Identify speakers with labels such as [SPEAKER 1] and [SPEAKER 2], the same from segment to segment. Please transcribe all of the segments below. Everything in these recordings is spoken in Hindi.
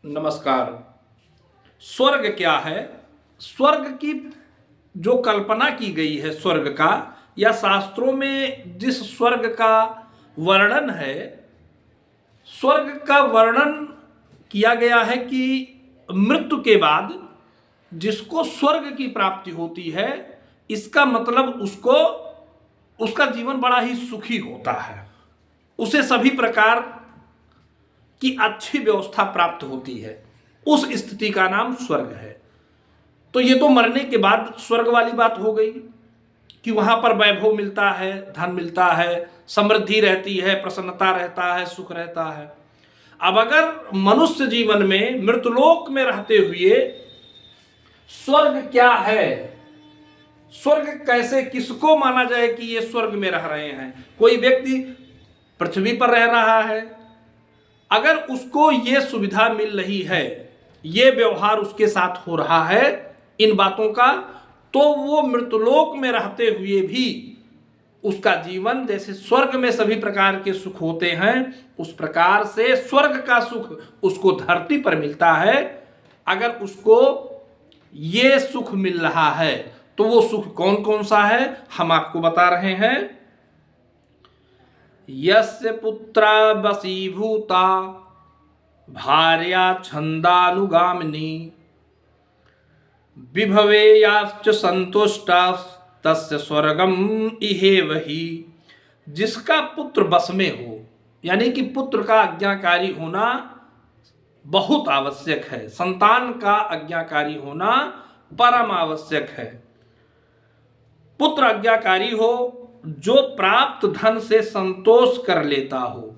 [SPEAKER 1] नमस्कार। स्वर्ग क्या है? स्वर्ग की जो कल्पना की गई है स्वर्ग का, या शास्त्रों में जिस स्वर्ग का वर्णन है, स्वर्ग का वर्णन किया गया है कि मृत्यु के बाद जिसको स्वर्ग की प्राप्ति होती है, इसका मतलब उसका जीवन बड़ा ही सुखी होता है। उसे सभी प्रकार की अच्छी व्यवस्था प्राप्त होती है। उस स्थिति का नाम स्वर्ग है। तो ये तो मरने के बाद स्वर्ग वाली बात हो गई कि वहां पर वैभव मिलता है, धन मिलता है, समृद्धि रहती है, प्रसन्नता रहता है, सुख रहता है। अब अगर मनुष्य जीवन में मृतलोक में रहते हुए स्वर्ग क्या है, स्वर्ग कैसे, किसको माना जाए कि ये स्वर्ग में रह रहे हैं? कोई व्यक्ति पृथ्वी पर रह रहा है, अगर उसको ये सुविधा मिल रही है, ये व्यवहार उसके साथ हो रहा है इन बातों का, तो वो मृतलोक में रहते हुए भी उसका जीवन जैसे स्वर्ग में सभी प्रकार के सुख होते हैं, उस प्रकार से स्वर्ग का सुख उसको धरती पर मिलता है। अगर उसको ये सुख मिल रहा है तो वो सुख कौन कौन सा है, हम आपको बता रहे हैं। यस्य पुत्रा वशीभूता भार्या छंदानुगामिनी विभवेयाश्च संतुष्टा तस्य स्वर्गम इहेव ही। जिसका पुत्र बस में हो, यानी कि पुत्र का आज्ञाकारी होना बहुत आवश्यक है, संतान का आज्ञाकारी होना परम आवश्यक है। पुत्र आज्ञाकारी हो, जो प्राप्त धन से संतोष कर लेता हो,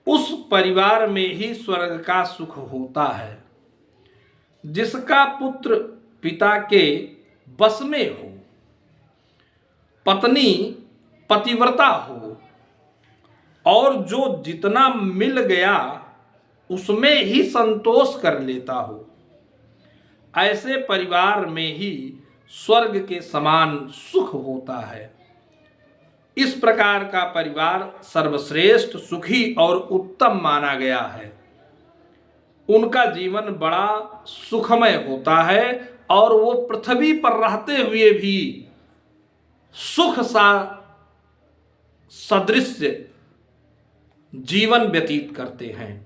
[SPEAKER 1] उस परिवार में ही स्वर्ग का सुख होता है। जिसका पुत्र पिता के बस में हो, पत्नी पतिव्रता हो, और जो जितना मिल गया उसमें ही संतोष कर लेता हो, ऐसे परिवार में ही स्वर्ग के समान सुख होता है। इस प्रकार का परिवार सर्वश्रेष्ठ, सुखी और उत्तम माना गया है। उनका जीवन बड़ा सुखमय होता है और वो पृथ्वी पर रहते हुए भी सुख सा सदृश जीवन व्यतीत करते हैं।